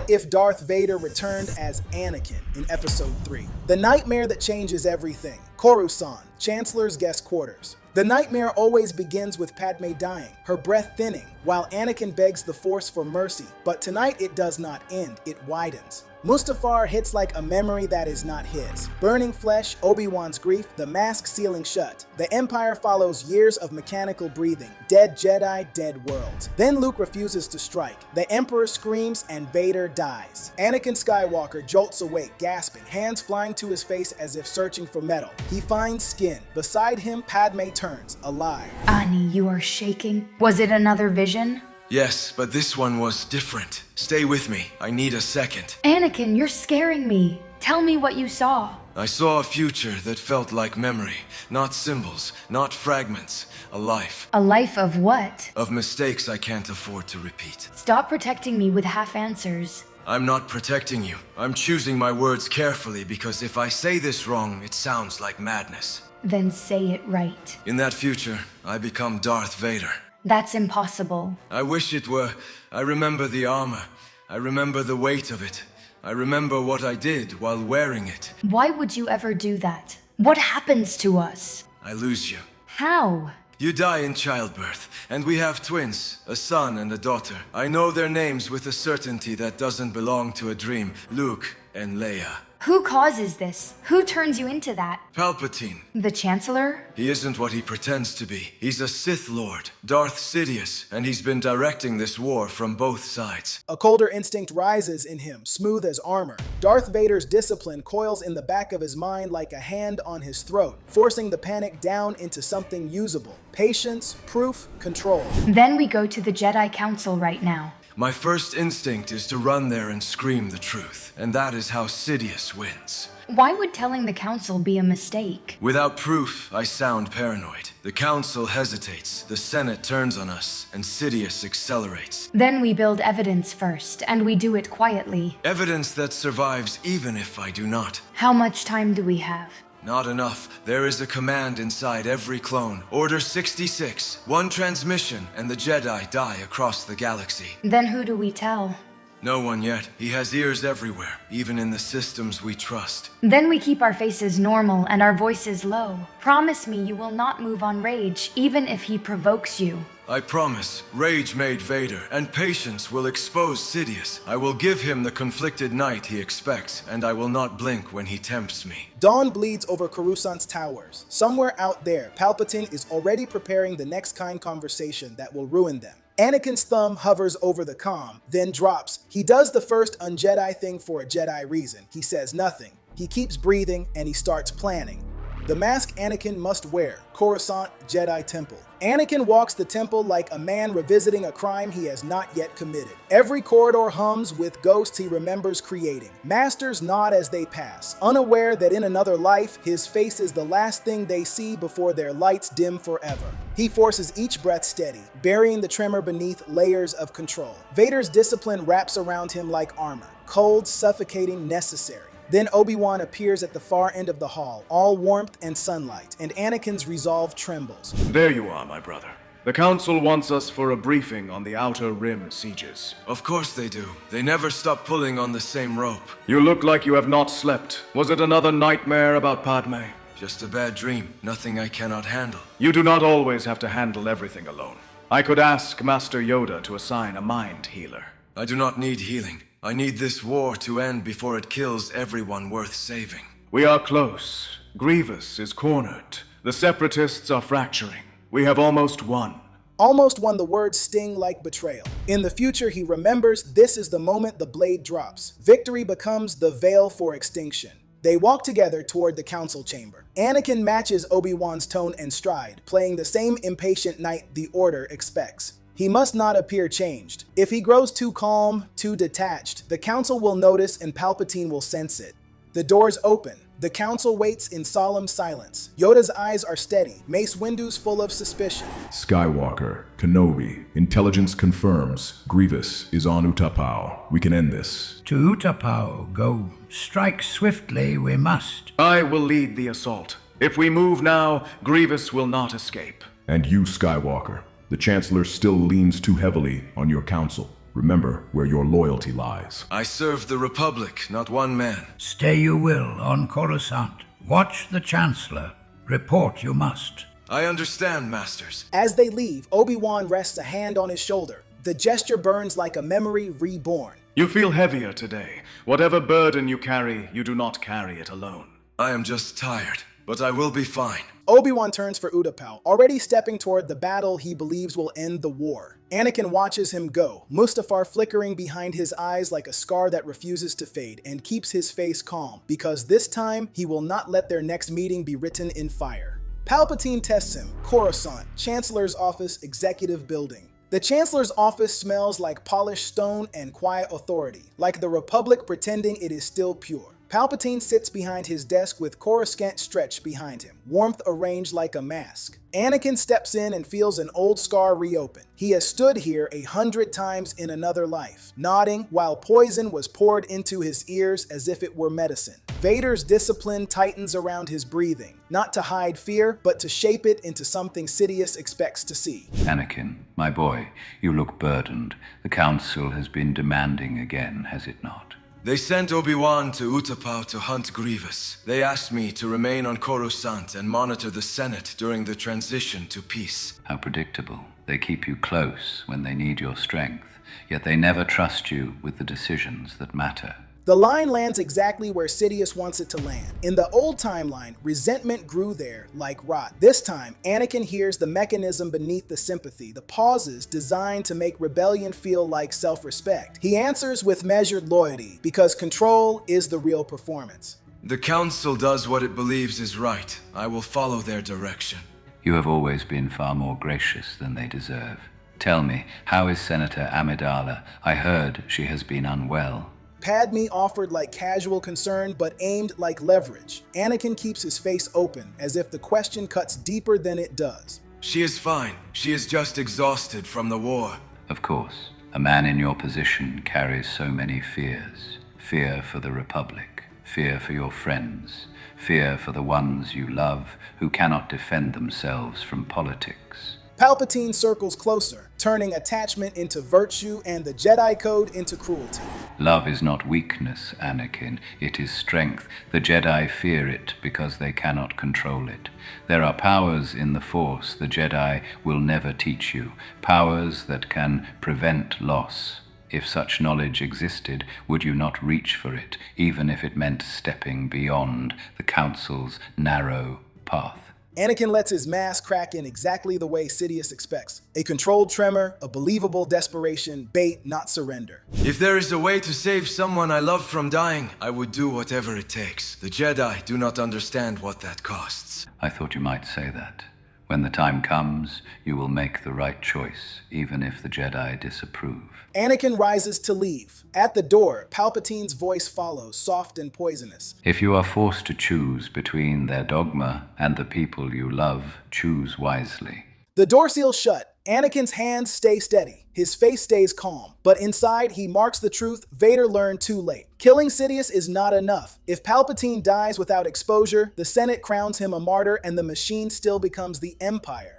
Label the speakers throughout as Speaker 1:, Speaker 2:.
Speaker 1: What if Darth Vader returned as Anakin in Episode 3? The nightmare that changes everything. Coruscant, Chancellor's guest quarters. The nightmare always begins with Padmé dying, her breath thinning, while Anakin begs the Force for mercy. But tonight it does not end, it widens. Mustafar hits like a memory that is not his. Burning flesh, Obi-Wan's grief, the mask sealing shut. The Empire follows years of mechanical breathing. Dead Jedi, dead worlds. Then Luke refuses to strike. The Emperor screams and Vader dies. Anakin Skywalker jolts awake, gasping, hands flying to his face as if searching for metal. He finds skin. Beside him, Padmé turns, alive.
Speaker 2: Ani, you are shaking. Was it another vision?
Speaker 3: Yes, but this one was different. Stay with me. I need a second.
Speaker 2: Anakin, you're scaring me. Tell me what you saw.
Speaker 3: I saw a future that felt like memory. Not symbols, not fragments. A life.
Speaker 2: A life of what?
Speaker 3: Of mistakes I can't afford to repeat.
Speaker 2: Stop protecting me with half answers.
Speaker 3: I'm not protecting you. I'm choosing my words carefully because if I say this wrong, it sounds like madness.
Speaker 2: Then say it right.
Speaker 3: In that future, I become Darth Vader.
Speaker 2: That's impossible.
Speaker 3: I wish it were. I remember the armor. I remember the weight of it. I remember what I did while wearing it.
Speaker 2: Why would you ever do that? What happens to us?
Speaker 3: I lose you.
Speaker 2: How?
Speaker 3: You die in childbirth, and we have twins, a son and a daughter. I know their names with a certainty that doesn't belong to a dream. Luke and Leia.
Speaker 2: Who causes this? Who turns you into that?
Speaker 3: Palpatine.
Speaker 2: The Chancellor?
Speaker 3: He isn't what he pretends to be. He's a Sith Lord, Darth Sidious, and he's been directing this war from both sides.
Speaker 1: A colder instinct rises in him, smooth as armor. Darth Vader's discipline coils in the back of his mind like a hand on his throat, forcing the panic down into something usable. Patience, proof, control.
Speaker 2: Then we go to the Jedi Council right now.
Speaker 3: My first instinct is to run there and scream the truth, and that is how Sidious wins.
Speaker 2: Why would telling the Council be a mistake?
Speaker 3: Without proof, I sound paranoid. The Council hesitates, the Senate turns on us, and Sidious accelerates.
Speaker 2: Then we build evidence first, and we do it quietly.
Speaker 3: Evidence that survives even if I do not.
Speaker 2: How much time do we have?
Speaker 3: Not enough. There is a command inside every clone. Order 66. One transmission, and the Jedi die across the galaxy.
Speaker 2: Then who do we tell?
Speaker 3: No one yet. He has ears everywhere, even in the systems we trust.
Speaker 2: Then we keep our faces normal and our voices low. Promise me you will not move on Rage, even if he provokes you.
Speaker 3: I promise. Rage made Vader, and patience will expose Sidious. I will give him the conflicted night he expects, and I will not blink when he tempts me.
Speaker 1: Dawn bleeds over Coruscant's towers. Somewhere out there, Palpatine is already preparing the next kind conversation that will ruin them. Anakin's thumb hovers over the comm, then drops. He does the first un-Jedi thing for a Jedi reason. He says nothing. He keeps breathing, and he starts planning. The mask Anakin must wear. Coruscant Jedi Temple. Anakin walks the temple like a man revisiting a crime he has not yet committed. Every corridor hums with ghosts he remembers creating. Masters nod as they pass, unaware that in another life, his face is the last thing they see before their lights dim forever. He forces each breath steady, burying the tremor beneath layers of control. Vader's discipline wraps around him like armor, cold, suffocating, necessary. Then Obi-Wan appears at the far end of the hall, all warmth and sunlight, and Anakin's resolve trembles.
Speaker 4: There you are, my brother. The Council wants us for a briefing on the Outer Rim sieges.
Speaker 3: Of course they do. They never stop pulling on the same rope.
Speaker 4: You look like you have not slept. Was it another nightmare about Padme?
Speaker 3: Just a bad dream. Nothing I cannot handle.
Speaker 4: You do not always have to handle everything alone. I could ask Master Yoda to assign a mind healer.
Speaker 3: I do not need healing. I need this war to end before it kills everyone worth saving.
Speaker 4: We are close. Grievous is cornered. The Separatists are fracturing. We have almost won.
Speaker 1: Almost when the words sting like betrayal. In the future, he remembers this is the moment the blade drops. Victory becomes the veil for extinction. They walk together toward the council chamber. Anakin matches Obi-Wan's tone and stride, playing the same impatient knight the Order expects. He must not appear changed. If he grows too calm, too detached, the council will notice and Palpatine will sense it. The doors open. The council waits in solemn silence. Yoda's eyes are steady, Mace Windu's full of suspicion.
Speaker 5: Skywalker, Kenobi, intelligence confirms Grievous is on Utapau. We can end this.
Speaker 6: To Utapau, go. Strike swiftly, we must.
Speaker 4: I will lead the assault. If we move now, Grievous will not escape.
Speaker 5: And you, Skywalker. The Chancellor still leans too heavily on your council. Remember where your loyalty lies.
Speaker 3: I serve the Republic, not one man.
Speaker 6: Stay you will on Coruscant. Watch the Chancellor. Report you must.
Speaker 3: I understand, Masters.
Speaker 1: As they leave, Obi-Wan rests a hand on his shoulder. The gesture burns like a memory reborn.
Speaker 4: You feel heavier today. Whatever burden you carry, you do not carry it alone.
Speaker 3: I am just tired, but I will be fine.
Speaker 1: Obi-Wan turns for Utapau, already stepping toward the battle he believes will end the war. Anakin watches him go, Mustafar flickering behind his eyes like a scar that refuses to fade, and keeps his face calm, because this time he will not let their next meeting be written in fire. Palpatine tests him, Coruscant, Chancellor's office, executive building. The Chancellor's office smells like polished stone and quiet authority, like the Republic pretending it is still pure. Palpatine sits behind his desk with Coruscant stretched behind him, warmth arranged like a mask. Anakin steps in and feels an old scar reopen. He has stood here 100 times in another life, nodding while poison was poured into his ears as if it were medicine. Vader's discipline tightens around his breathing, not to hide fear, but to shape it into something Sidious expects to see.
Speaker 7: Anakin, my boy, you look burdened. The Council has been demanding again, has it not?
Speaker 3: They sent Obi-Wan to Utapau to hunt Grievous. They asked me to remain on Coruscant and monitor the Senate during the transition to peace.
Speaker 7: How predictable. They keep you close when they need your strength, yet they never trust you with the decisions that matter.
Speaker 1: The line lands exactly where Sidious wants it to land. In the old timeline, resentment grew there like rot. This time, Anakin hears the mechanism beneath the sympathy, the pauses designed to make rebellion feel like self-respect. He answers with measured loyalty, because control is the real performance.
Speaker 3: The Council does what it believes is right. I will follow their direction.
Speaker 7: You have always been far more gracious than they deserve. Tell me, how is Senator Amidala? I heard she has been unwell.
Speaker 1: Padmé offered like casual concern, but aimed like leverage. Anakin keeps his face open, as if the question cuts deeper than it does.
Speaker 3: She is fine. She is just exhausted from the war.
Speaker 7: Of course, a man in your position carries so many fears. Fear for the Republic, fear for your friends, fear for the ones you love who cannot defend themselves from politics.
Speaker 1: Palpatine circles closer, turning attachment into virtue and the Jedi Code into cruelty.
Speaker 7: Love is not weakness, Anakin. It is strength. The Jedi fear it because they cannot control it. There are powers in the Force the Jedi will never teach you, powers that can prevent loss. If such knowledge existed, would you not reach for it, even if it meant stepping beyond the Council's narrow path?
Speaker 1: Anakin lets his mask crack in exactly the way Sidious expects. A controlled tremor, a believable desperation, bait, not surrender.
Speaker 3: If there is a way to save someone I love from dying, I would do whatever it takes. The Jedi do not understand what that costs.
Speaker 7: I thought you might say that. When the time comes, you will make the right choice, even if the Jedi disapprove.
Speaker 1: Anakin rises to leave. At the door, Palpatine's voice follows, soft and poisonous.
Speaker 7: If you are forced to choose between their dogma and the people you love, choose wisely.
Speaker 1: The door seals shut. Anakin's hands stay steady. His face stays calm. But inside, he marks the truth Vader learned too late. Killing Sidious is not enough. If Palpatine dies without exposure, the Senate crowns him a martyr and the machine still becomes the Empire.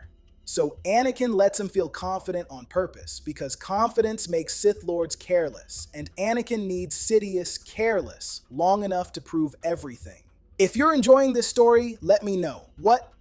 Speaker 1: So Anakin lets him feel confident on purpose, because confidence makes Sith Lords careless, and Anakin needs Sidious careless long enough to prove everything. If you're enjoying this story, let me know. What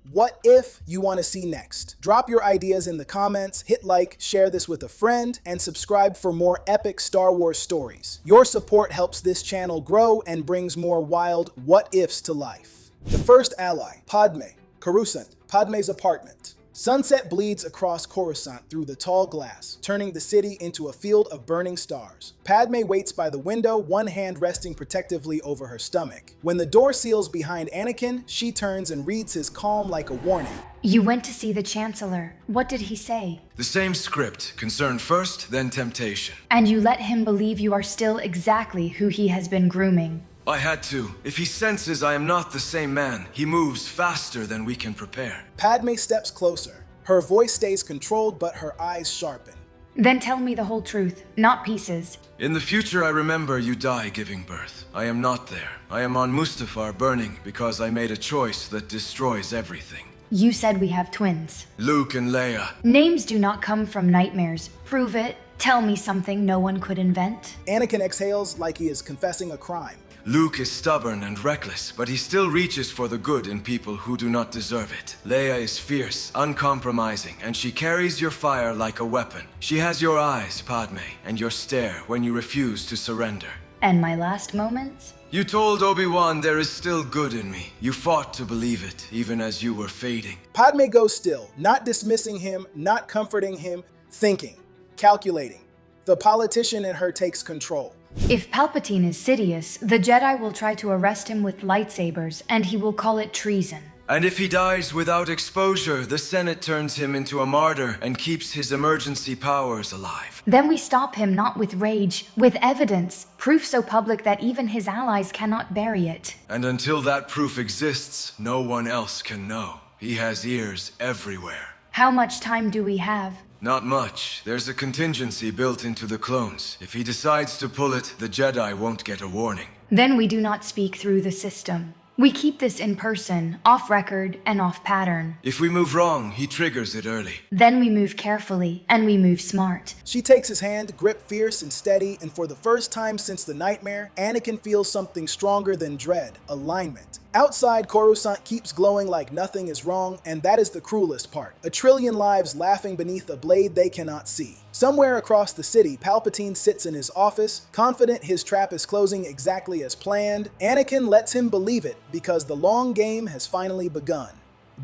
Speaker 1: if you want to see next? Drop your ideas in the comments, hit like, share this with a friend, and subscribe for more epic Star Wars stories. Your support helps this channel grow and brings more wild what ifs to life. The first ally, Padmé, Coruscant, Padmé's apartment. Sunset bleeds across Coruscant through the tall glass, turning the city into a field of burning stars. Padmé waits by the window, one hand resting protectively over her stomach. When the door seals behind Anakin, she turns and reads his calm like a warning.
Speaker 2: You went to see the Chancellor. What did he say?
Speaker 3: The same script. Concern first, then temptation.
Speaker 2: And you let him believe you are still exactly who he has been grooming.
Speaker 3: I had to. If he senses I am not the same man, he moves faster than we can prepare.
Speaker 1: Padmé steps closer. Her voice stays controlled, but her eyes sharpen.
Speaker 2: Then tell me the whole truth, not pieces.
Speaker 3: In the future, I remember you die giving birth. I am not there. I am on Mustafar burning because I made a choice that destroys everything.
Speaker 2: You said we have twins.
Speaker 3: Luke and Leia.
Speaker 2: Names do not come from nightmares. Prove it, Tell me something no one could invent.
Speaker 1: Anakin exhales like he is confessing a crime.
Speaker 3: Luke is stubborn and reckless, but he still reaches for the good in people who do not deserve it. Leia is fierce, uncompromising, and she carries your fire like a weapon. She has your eyes, Padmé, and your stare when you refuse to surrender.
Speaker 2: And my last moments?
Speaker 3: You told Obi-Wan there is still good in me. You fought to believe it, even as you were fading.
Speaker 1: Padmé goes still, not dismissing him, not comforting him, thinking, calculating. The politician in her takes control.
Speaker 2: If Palpatine is Sidious, the Jedi will try to arrest him with lightsabers, and he will call it treason.
Speaker 3: And if he dies without exposure, the Senate turns him into a martyr and keeps his emergency powers alive.
Speaker 2: Then we stop him not with rage, with evidence, proof so public that even his allies cannot bury it.
Speaker 3: And until that proof exists, no one else can know. He has ears everywhere.
Speaker 2: How much time do we have?
Speaker 3: Not much. There's a contingency built into the clones. If he decides to pull it, the Jedi won't get a warning.
Speaker 2: Then we do not speak through the system. We keep this in person, off record, and off pattern.
Speaker 3: If we move wrong, he triggers it early.
Speaker 2: Then we move carefully, and we move smart.
Speaker 1: She takes his hand, grip fierce and steady, and for the first time since the nightmare, Anakin feels something stronger than dread, alignment. Outside, Coruscant keeps glowing like nothing is wrong, and that is the cruelest part. A trillion lives laughing beneath a blade they cannot see. Somewhere across the city, Palpatine sits in his office, confident his trap is closing exactly as planned. Anakin lets him believe it, because the long game has finally begun.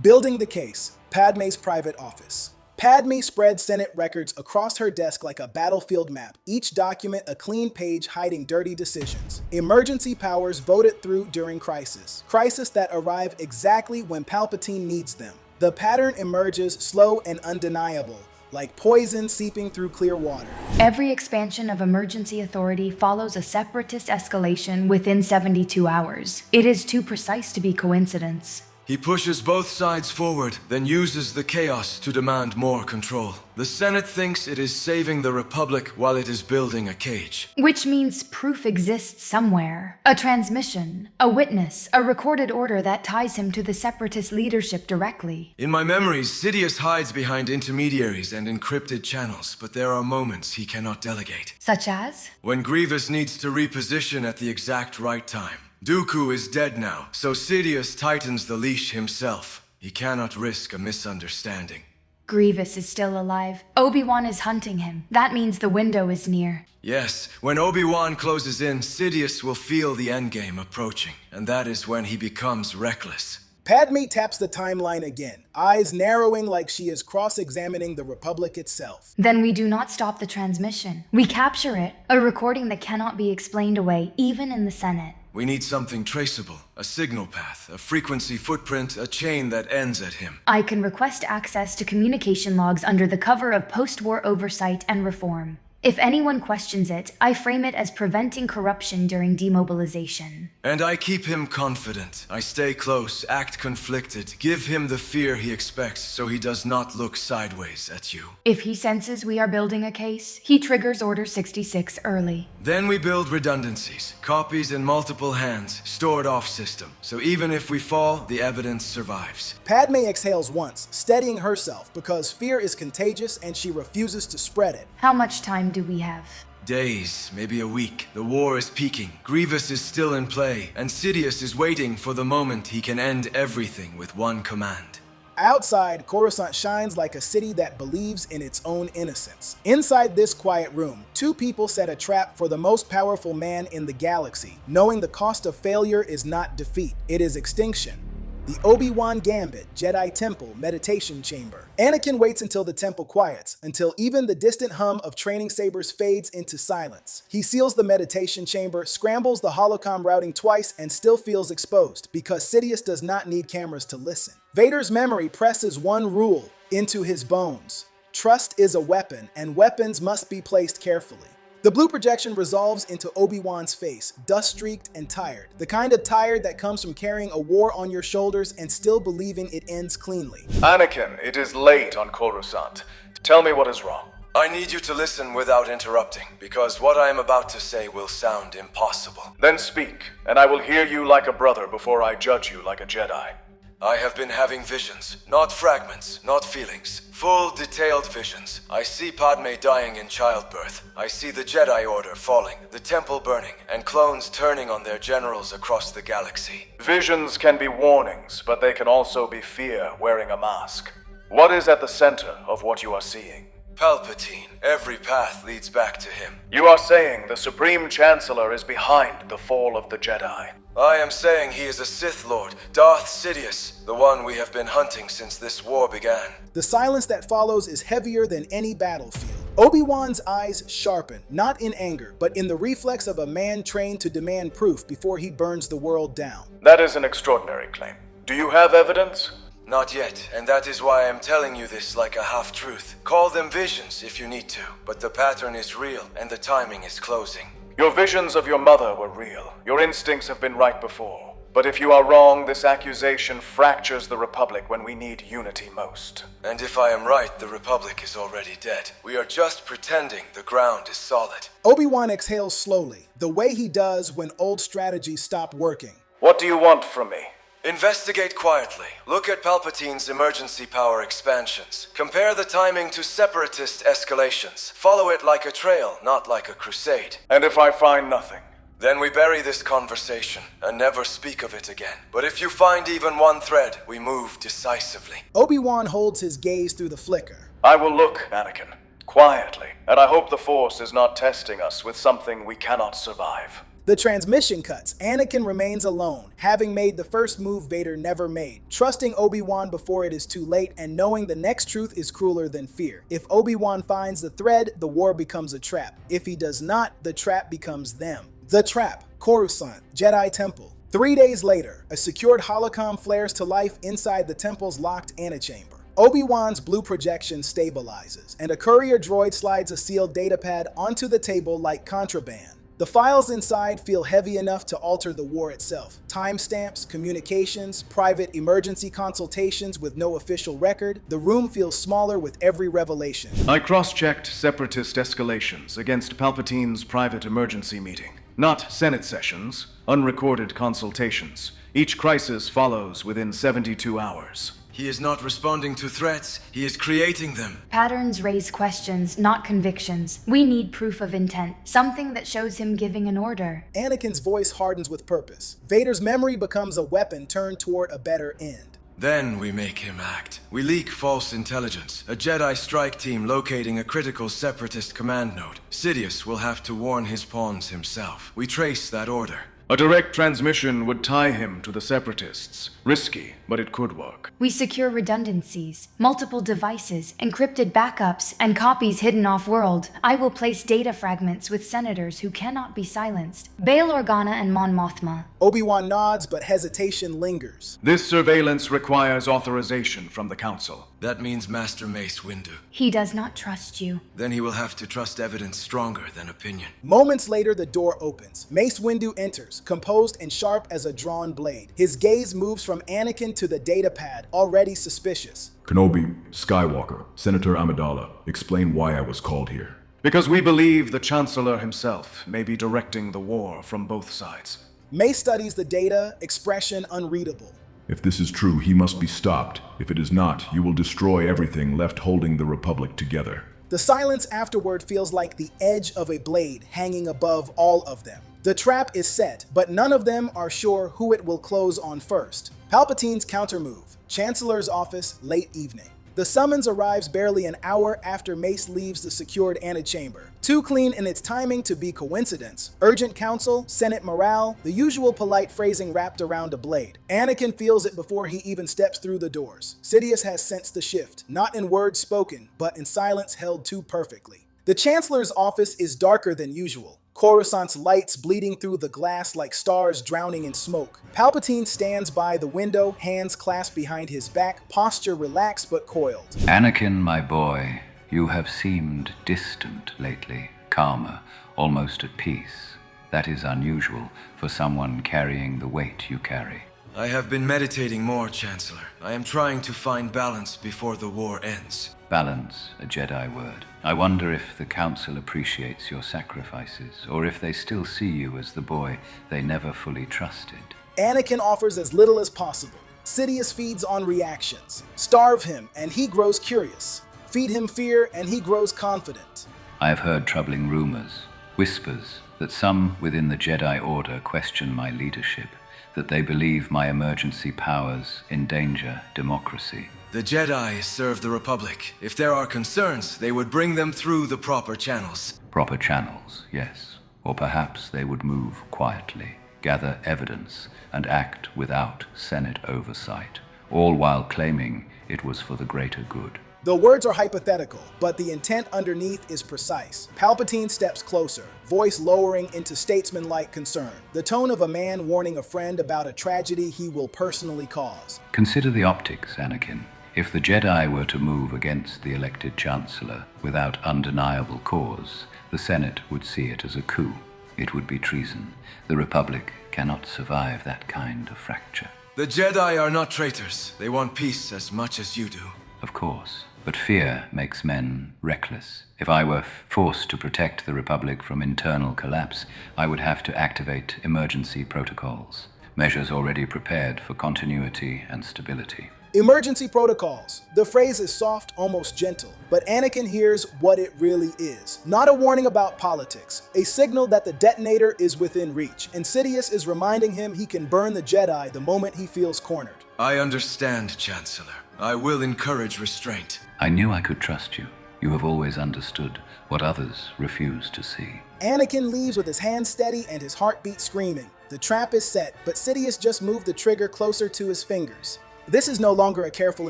Speaker 1: Building the case, Padmé's private office. Padmé spreads Senate records across her desk like a battlefield map, each document a clean page hiding dirty decisions. Emergency powers voted through during crisis. Crisis that arrive exactly when Palpatine needs them. The pattern emerges slow and undeniable, like poison seeping through clear water.
Speaker 2: Every expansion of emergency authority follows a separatist escalation within 72 hours. It is too precise to be coincidence.
Speaker 3: He pushes both sides forward, then uses the chaos to demand more control. The Senate thinks it is saving the Republic while it is building a cage.
Speaker 2: Which means proof exists somewhere. A transmission, a witness, a recorded order that ties him to the separatist leadership directly.
Speaker 3: In my memories, Sidious hides behind intermediaries and encrypted channels, but there are moments he cannot delegate.
Speaker 2: Such as?
Speaker 3: When Grievous needs to reposition at the exact right time. Dooku is dead now, so Sidious tightens the leash himself. He cannot risk a misunderstanding.
Speaker 2: Grievous is still alive. Obi-Wan is hunting him. That means the window is near.
Speaker 3: Yes, when Obi-Wan closes in, Sidious will feel the endgame approaching, and that is when he becomes reckless.
Speaker 1: Padmé taps the timeline again, eyes narrowing like she is cross-examining the Republic itself.
Speaker 2: Then we do not stop the transmission. We capture it, a recording that cannot be explained away, even in the Senate.
Speaker 3: We need something traceable, a signal path, a frequency footprint, a chain that ends at him.
Speaker 2: I can request access to communication logs under the cover of post-war oversight and reform. If anyone questions it, I frame it as preventing corruption during demobilization.
Speaker 3: And I keep him confident. I stay close, act conflicted, give him the fear he expects so he does not look sideways at you.
Speaker 2: If he senses we are building a case, he triggers Order 66 early.
Speaker 3: Then we build redundancies, copies in multiple hands, stored off system, so even if we fall, the evidence survives.
Speaker 1: Padmé exhales once, steadying herself because fear is contagious and she refuses to spread it.
Speaker 2: How much time do we have?
Speaker 3: Days, maybe a week. The war is peaking. Grievous is still in play, and Sidious is waiting for the moment he can end everything with one command.
Speaker 1: Outside, Coruscant shines like a city that believes in its own innocence. Inside this quiet room, two people set a trap for the most powerful man in the galaxy, knowing the cost of failure is not defeat, it is extinction. The Obi-Wan gambit, Jedi Temple, meditation chamber. Anakin waits until the temple quiets, until even the distant hum of training sabers fades into silence. He seals the meditation chamber, scrambles the holocom routing twice, and still feels exposed, because Sidious does not need cameras to listen. Vader's memory presses one rule into his bones. Trust is a weapon, and weapons must be placed carefully. The blue projection resolves into Obi-Wan's face, dust-streaked and tired. The kind of tired that comes from carrying a war on your shoulders and still believing it ends cleanly.
Speaker 4: Anakin, it is late on Coruscant. Tell me what is wrong.
Speaker 3: I need you to listen without interrupting, because what I am about to say will sound impossible.
Speaker 4: Then speak, and I will hear you like a brother before I judge you like a Jedi.
Speaker 3: I have been having visions. Not fragments, not feelings. Full, detailed visions. I see Padmé dying in childbirth. I see the Jedi Order falling, the temple burning, and clones turning on their generals across the galaxy.
Speaker 4: Visions can be warnings, but they can also be fear wearing a mask. What is at the center of what you are seeing?
Speaker 3: Palpatine. Every path leads back to him.
Speaker 4: You are saying the Supreme Chancellor is behind the fall of the Jedi.
Speaker 3: I am saying he is a Sith Lord, Darth Sidious, the one we have been hunting since this war began.
Speaker 1: The silence that follows is heavier than any battlefield. Obi-Wan's eyes sharpen, not in anger, but in the reflex of a man trained to demand proof before he burns the world down.
Speaker 4: That is an extraordinary claim. Do you have evidence?
Speaker 3: Not yet, and that is why I am telling you this like a half-truth. Call them visions if you need to, but the pattern is real and the timing is closing.
Speaker 4: Your visions of your mother were real. Your instincts have been right before. But if you are wrong, this accusation fractures the Republic when we need unity most.
Speaker 3: And if I am right, the Republic is already dead. We are just pretending the ground is solid.
Speaker 1: Obi-Wan exhales slowly, the way he does when old strategies stop working.
Speaker 4: What do you want from me?
Speaker 3: Investigate quietly. Look at Palpatine's emergency power expansions. Compare the timing to separatist escalations. Follow it like a trail, not like a crusade.
Speaker 4: And if I find nothing?
Speaker 3: Then we bury this conversation and never speak of it again. But if you find even one thread, we move decisively.
Speaker 1: Obi-Wan holds his gaze through the flicker.
Speaker 4: I will look, Anakin, quietly, and I hope the Force is not testing us with something we cannot survive.
Speaker 1: The transmission cuts. Anakin remains alone, having made the first move Vader never made, trusting Obi-Wan before it is too late and knowing the next truth is crueler than fear. If Obi-Wan finds the thread, the war becomes a trap. If he does not, the trap becomes them. The trap, Coruscant, Jedi Temple. 3 days later, a secured holocom flares to life inside the temple's locked antechamber. Obi-Wan's blue projection stabilizes, and a courier droid slides a sealed datapad onto the table like contraband. The files inside feel heavy enough to alter the war itself. Timestamps, communications, private emergency consultations with no official record. The room feels smaller with every revelation.
Speaker 4: I cross-checked separatist escalations against Palpatine's private emergency meeting. Not Senate sessions, unrecorded consultations. Each crisis follows within 72 hours.
Speaker 3: He is not responding to threats, he is creating them.
Speaker 2: Patterns raise questions, not convictions. We need proof of intent, something that shows him giving an order.
Speaker 1: Anakin's voice hardens with purpose. Vader's memory becomes a weapon turned toward a better end.
Speaker 3: Then we make him act. We leak false intelligence. A Jedi strike team locating a critical separatist command node. Sidious will have to warn his pawns himself. We trace that order.
Speaker 4: A direct transmission would tie him to the separatists. Risky, but it could work.
Speaker 2: We secure redundancies, multiple devices, encrypted backups, and copies hidden off-world. I will place data fragments with senators who cannot be silenced. Bail Organa and Mon Mothma.
Speaker 1: Obi-Wan nods, but hesitation lingers.
Speaker 4: This surveillance requires authorization from the Council.
Speaker 3: That means Master Mace Windu.
Speaker 2: He does not trust you.
Speaker 3: Then he will have to trust evidence stronger than opinion.
Speaker 1: Moments later, the door opens. Mace Windu enters, composed and sharp as a drawn blade. His gaze moves from Anakin to the datapad, already suspicious.
Speaker 5: Kenobi, Skywalker, Senator Amidala, explain why I was called here.
Speaker 4: Because we believe the Chancellor himself may be directing the war from both sides.
Speaker 1: Mace studies the data, expression unreadable.
Speaker 5: If this is true, he must be stopped. If it is not, you will destroy everything left holding the Republic together.
Speaker 1: The silence afterward feels like the edge of a blade hanging above all of them. The trap is set, but none of them are sure who it will close on first. Palpatine's countermove. Chancellor's office, late evening. The summons arrives barely an hour after Mace leaves the secured antechamber. Too clean in its timing to be coincidence. Urgent counsel, Senate morale, the usual polite phrasing wrapped around a blade. Anakin feels it before he even steps through the doors. Sidious has sensed the shift, not in words spoken, but in silence held too perfectly. The Chancellor's office is darker than usual. Coruscant's lights bleeding through the glass like stars drowning in smoke. Palpatine stands by the window, hands clasped behind his back, posture relaxed but coiled.
Speaker 7: Anakin, my boy, you have seemed distant lately, calmer, almost at peace. That is unusual for someone carrying the weight you carry.
Speaker 3: I have been meditating more, Chancellor. I am trying to find balance before the war ends.
Speaker 7: Balance, a Jedi word. I wonder if the Council appreciates your sacrifices, or if they still see you as the boy they never fully trusted.
Speaker 1: Anakin offers as little as possible. Sidious feeds on reactions. Starve him, and he grows curious. Feed him fear, and he grows confident.
Speaker 7: I have heard troubling rumors, whispers, that some within the Jedi Order question my leadership, that they believe my emergency powers endanger democracy.
Speaker 3: The Jedi serve the Republic. If there are concerns, they would bring them through the proper channels.
Speaker 7: Proper channels, yes. Or perhaps they would move quietly, gather evidence, and act without Senate oversight, all while claiming it was for the greater good.
Speaker 1: The words are hypothetical, but the intent underneath is precise. Palpatine steps closer, voice lowering into statesman-like concern, the tone of a man warning a friend about a tragedy he will personally cause.
Speaker 7: Consider the optics, Anakin. If the Jedi were to move against the elected Chancellor without undeniable cause, the Senate would see it as a coup. It would be treason. The Republic cannot survive that kind of fracture.
Speaker 3: The Jedi are not traitors. They want peace as much as you do.
Speaker 7: Of course. But fear makes men reckless. If I were forced to protect the Republic from internal collapse, I would have to activate emergency protocols, measures already prepared for continuity and stability.
Speaker 1: Emergency protocols. The phrase is soft, almost gentle, but Anakin hears what it really is. Not a warning about politics, a signal that the detonator is within reach, and Sidious is reminding him he can burn the Jedi the moment he feels cornered.
Speaker 3: I understand, Chancellor. I will encourage restraint.
Speaker 7: I knew I could trust you. You have always understood what others refuse to see.
Speaker 1: Anakin leaves with his hands steady and his heartbeat screaming. The trap is set, but Sidious just moved the trigger closer to his fingers. This is no longer a careful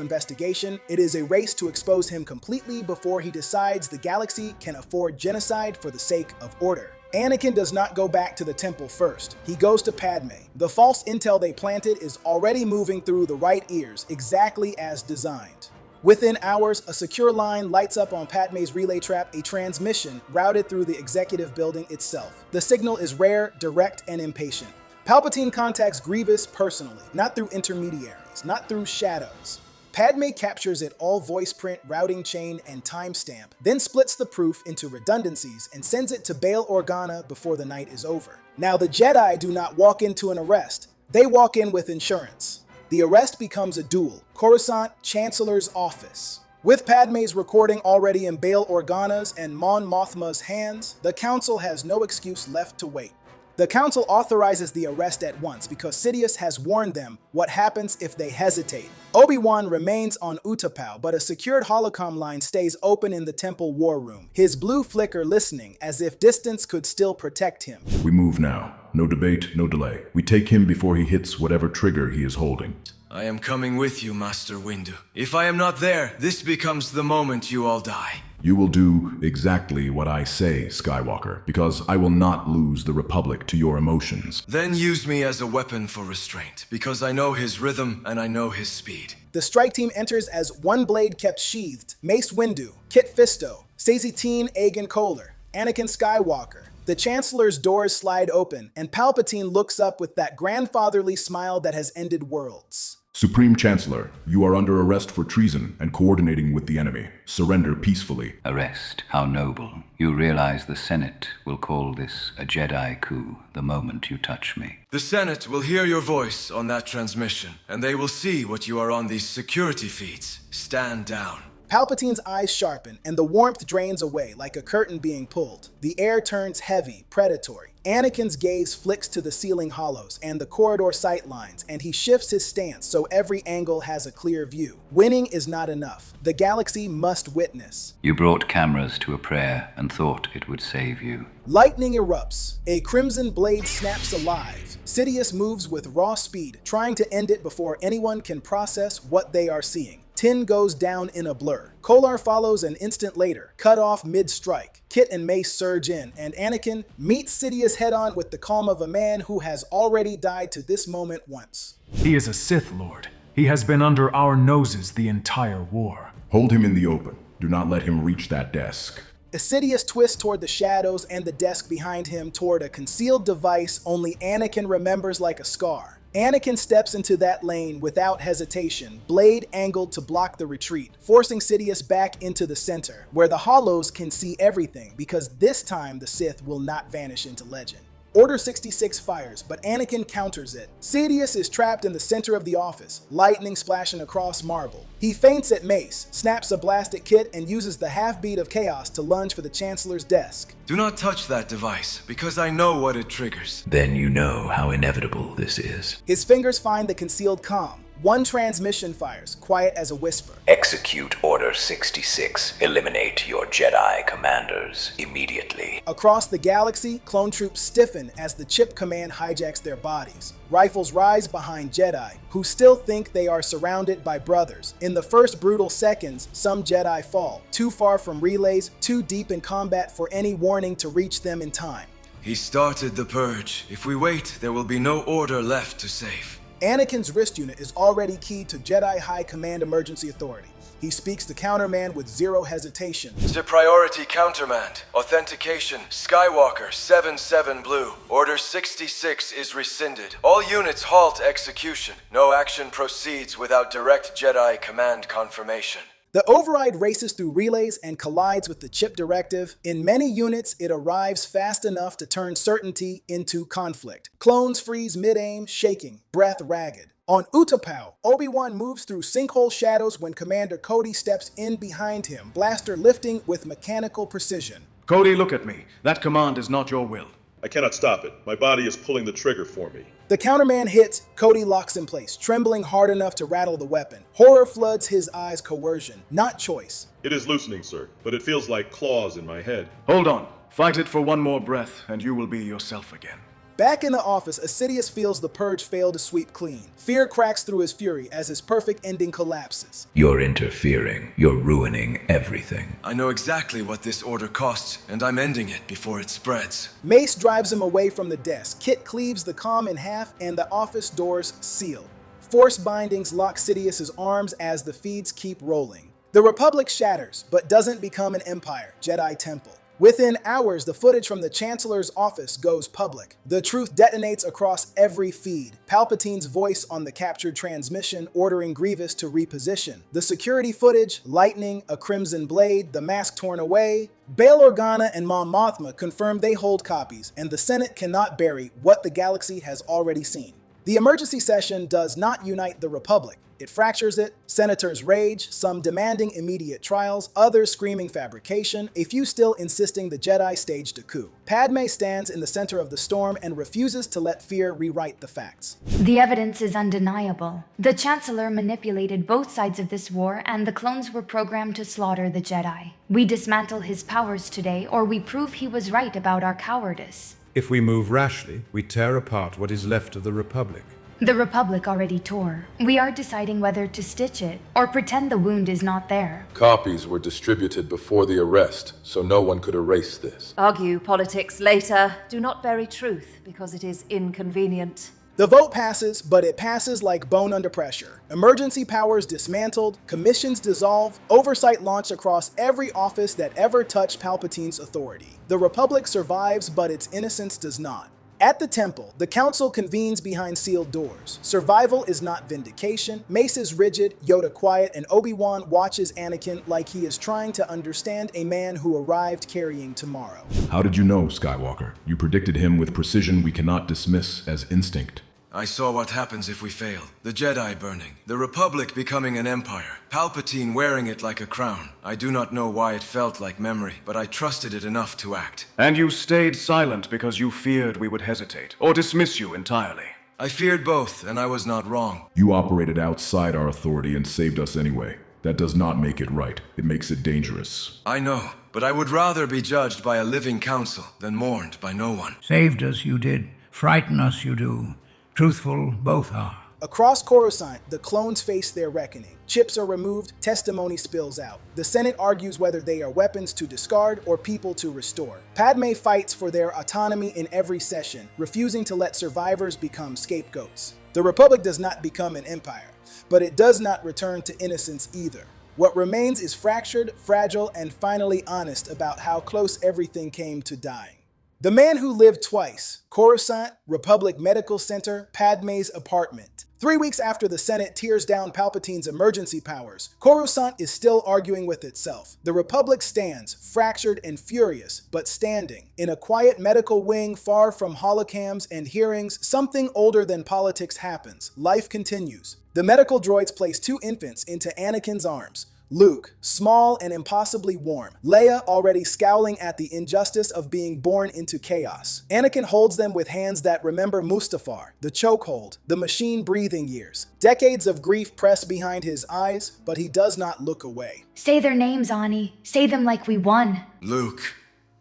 Speaker 1: investigation. It is a race to expose him completely before he decides the galaxy can afford genocide for the sake of order. Anakin does not go back to the temple first. He goes to Padmé. The false intel they planted is already moving through the right ears, exactly as designed. Within hours, a secure line lights up on Padmé's relay trap, a transmission routed through the executive building itself. The signal is rare, direct, and impatient. Palpatine contacts Grievous personally, not through intermediaries, not through shadows. Padmé captures it all voice print, routing chain, and timestamp, then splits the proof into redundancies and sends it to Bail Organa before the night is over. Now the Jedi do not walk into an arrest, they walk in with insurance. The arrest becomes a duel, Coruscant Chancellor's office. With Padmé's recording already in Bail Organa's and Mon Mothma's hands, the Council has no excuse left to wait. The Council authorizes the arrest at once because Sidious has warned them what happens if they hesitate. Obi-Wan remains on Utapau, but a secured holocom line stays open in the temple war room, his blue flicker listening as if distance could still protect him.
Speaker 5: We move now. No debate, no delay. We take him before he hits whatever trigger he is holding.
Speaker 3: I am coming with you, Master Windu. If I am not there, this becomes the moment you all die.
Speaker 5: You will do exactly what I say, Skywalker, because I will not lose the Republic to your emotions.
Speaker 3: Then use me as a weapon for restraint, because I know his rhythm and I know his speed.
Speaker 1: The strike team enters as one blade kept sheathed. Mace Windu, Kit Fisto, Stacey Teen Agen Kohler, Anakin Skywalker. The Chancellor's doors slide open, and Palpatine looks up with that grandfatherly smile that has ended worlds.
Speaker 5: Supreme Chancellor, you are under arrest for treason and coordinating with the enemy. Surrender peacefully.
Speaker 7: Arrest? How noble. You realize the Senate will call this a Jedi coup the moment you touch me.
Speaker 3: The Senate will hear your voice on that transmission, and they will see what you are on these security feeds. Stand down.
Speaker 1: Palpatine's eyes sharpen, and the warmth drains away like a curtain being pulled. The air turns heavy, predatory. Anakin's gaze flicks to the ceiling hollows and the corridor sight lines, and he shifts his stance so every angle has a clear view. Winning is not enough. The galaxy must witness.
Speaker 7: You brought cameras to a prayer and thought it would save you.
Speaker 1: Lightning erupts. A crimson blade snaps alive. Sidious moves with raw speed, trying to end it before anyone can process what they are seeing. 10 goes down in a blur. Kolar follows an instant later, cut off mid-strike. Kit and Mace surge in, and Anakin meets Sidious head-on with the calm of a man who has already died to this moment once.
Speaker 8: He is a Sith Lord. He has been under our noses the entire war.
Speaker 5: Hold him in the open. Do not let him reach that desk.
Speaker 1: Sidious twists toward the shadows and the desk behind him toward a concealed device only Anakin remembers like a scar. Anakin steps into that lane without hesitation, blade angled to block the retreat, forcing Sidious back into the center, where the hollows can see everything because this time the Sith will not vanish into legend. Order 66 fires, but Anakin counters it. Sidious is trapped in the center of the office, lightning splashing across marble. He feints at Mace, snaps a blasted kit, and uses the half-beat of chaos to lunge for the Chancellor's desk.
Speaker 3: Do not touch that device, because I know what it triggers.
Speaker 9: Then you know how inevitable this is.
Speaker 1: His fingers find the concealed comm. One transmission fires, quiet as a whisper.
Speaker 9: Execute Order 66. Eliminate your Jedi commanders immediately.
Speaker 1: Across the galaxy, clone troops stiffen as the chip command hijacks their bodies. Rifles rise behind Jedi, who still think they are surrounded by brothers. In the first brutal seconds, some Jedi fall, too far from relays, too deep in combat for any warning to reach them in time.
Speaker 3: He started the purge. If we wait, there will be no order left to save.
Speaker 1: Anakin's wrist unit is already keyed to Jedi High Command Emergency Authority. He speaks to Counterman with zero hesitation.
Speaker 3: To Priority Countermand. Authentication. Skywalker 77 Blue. Order 66 is rescinded. All units halt execution. No action proceeds without direct Jedi command confirmation.
Speaker 1: The override races through relays and collides with the chip directive. In many units, it arrives fast enough to turn certainty into conflict. Clones freeze mid-aim, shaking, breath ragged. On Utapau, Obi-Wan moves through sinkhole shadows when Commander Cody steps in behind him, blaster lifting with mechanical precision.
Speaker 4: Cody, look at me. That command is not your will.
Speaker 10: I cannot stop it. My body is pulling the trigger for me.
Speaker 1: The counterman hits, Cody locks in place, trembling hard enough to rattle the weapon. Horror floods his eyes, coercion, not choice.
Speaker 10: It is loosening, sir, but it feels like claws in my head.
Speaker 4: Hold on. Fight it for one more breath, and you will be yourself again.
Speaker 1: Back in the office, Sidious feels the purge fail to sweep clean. Fear cracks through his fury as his perfect ending collapses.
Speaker 9: You're interfering. You're ruining everything.
Speaker 3: I know exactly what this order costs, and I'm ending it before it spreads.
Speaker 1: Mace drives him away from the desk. Kit cleaves the comm in half, and the office doors seal. Force bindings lock Sidious's arms as the feeds keep rolling. The Republic shatters, but doesn't become an empire, Jedi Temple. Within hours, the footage from the Chancellor's office goes public. The truth detonates across every feed. Palpatine's voice on the captured transmission ordering Grievous to reposition. The security footage, lightning, a crimson blade, the mask torn away. Bail Organa and Mon Mothma confirm they hold copies, and the Senate cannot bury what the galaxy has already seen. The emergency session does not unite the Republic. It fractures it. Senators rage, some demanding immediate trials, others screaming fabrication, a few still insisting the Jedi staged a coup. Padmé stands in the center of the storm and refuses to let fear rewrite the facts.
Speaker 2: The evidence is undeniable. The Chancellor manipulated both sides of this war, and the clones were programmed to slaughter the Jedi. We dismantle his powers today, or we prove he was right about our cowardice.
Speaker 11: If we move rashly, we tear apart what is left of the Republic.
Speaker 2: The Republic already tore. We are deciding whether to stitch it, or pretend the wound is not there.
Speaker 12: Copies were distributed before the arrest, so no one could erase this.
Speaker 13: Argue politics later. Do not bury truth, because it is inconvenient.
Speaker 1: The vote passes, but it passes like bone under pressure. Emergency powers dismantled, commissions dissolved, oversight launched across every office that ever touched Palpatine's authority. The Republic survives, but its innocence does not. At the temple, the council convenes behind sealed doors. Survival is not vindication. Mace is rigid, Yoda quiet, and Obi-Wan watches Anakin like he is trying to understand a man who arrived carrying tomorrow.
Speaker 5: How did you know, Skywalker? You predicted him with precision we cannot dismiss as instinct.
Speaker 3: I saw what happens if we fail. The Jedi burning, the Republic becoming an empire, Palpatine wearing it like a crown. I do not know why it felt like memory, but I trusted it enough to act.
Speaker 4: And you stayed silent because you feared we would hesitate, or dismiss you entirely.
Speaker 3: I feared both, and I was not wrong.
Speaker 5: You operated outside our authority and saved us anyway. That does not make it right. It makes it dangerous.
Speaker 3: I know, but I would rather be judged by a living council than mourned by no one.
Speaker 6: Saved us you did. Frighten us you do. Truthful both are.
Speaker 1: Across Coruscant, the clones face their reckoning. Chips are removed, testimony spills out. The Senate argues whether they are weapons to discard or people to restore. Padmé fights for their autonomy in every session, refusing to let survivors become scapegoats. The Republic does not become an empire, but it does not return to innocence either. What remains is fractured, fragile, and finally honest about how close everything came to dying. The Man Who Lived Twice, Coruscant, Republic Medical Center, Padmé's apartment. 3 weeks after the Senate tears down Palpatine's emergency powers, Coruscant is still arguing with itself. The Republic stands, fractured and furious, but standing. In a quiet medical wing far from holocams and hearings, something older than politics happens. Life continues. The medical droids place 2 infants into Anakin's arms. Luke, small and impossibly warm. Leia, already scowling at the injustice of being born into chaos. Anakin holds them with hands that remember Mustafar, the chokehold, the machine-breathing years. Decades of grief press behind his eyes, but he does not look away.
Speaker 2: Say their names, Ani. Say them like we won.
Speaker 3: Luke,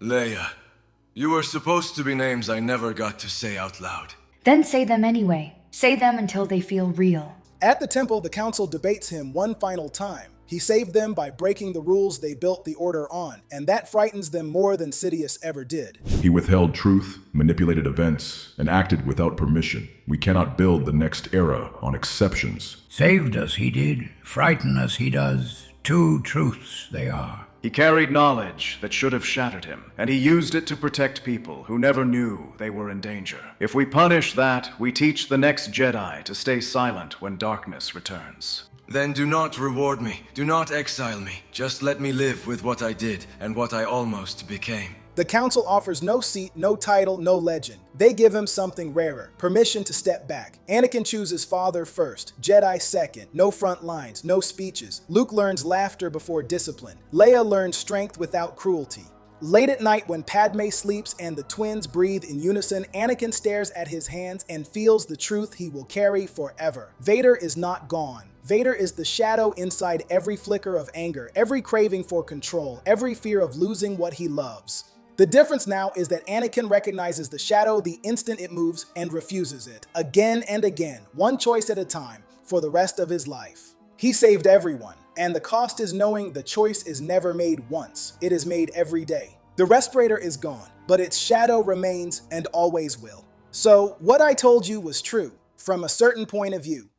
Speaker 3: Leia, you were supposed to be names I never got to say out loud.
Speaker 2: Then say them anyway. Say them until they feel real.
Speaker 1: At the temple, the council debates him one final time. He saved them by breaking the rules they built the Order on, and that frightens them more than Sidious ever did.
Speaker 5: He withheld truth, manipulated events, and acted without permission. We cannot build the next era on exceptions.
Speaker 6: Saved us he did, frighten us he does. 2 truths they are.
Speaker 4: He carried knowledge that should have shattered him, and he used it to protect people who never knew they were in danger. If we punish that, we teach the next Jedi to stay silent when darkness returns.
Speaker 3: Then do not reward me. Do not exile me. Just let me live with what I did and what I almost became.
Speaker 1: The council offers no seat, no title, no legend. They give him something rarer, permission to step back. Anakin chooses father first, Jedi second, no front lines, no speeches. Luke learns laughter before discipline. Leia learns strength without cruelty. Late at night when Padmé sleeps and the twins breathe in unison, Anakin stares at his hands and feels the truth he will carry forever. Vader is not gone. Vader is the shadow inside every flicker of anger, every craving for control, every fear of losing what he loves. The difference now is that Anakin recognizes the shadow the instant it moves and refuses it, again and again, one choice at a time, for the rest of his life. He saved everyone, and the cost is knowing the choice is never made once, it is made every day. The respirator is gone, but its shadow remains and always will. So, what I told you was true, from a certain point of view.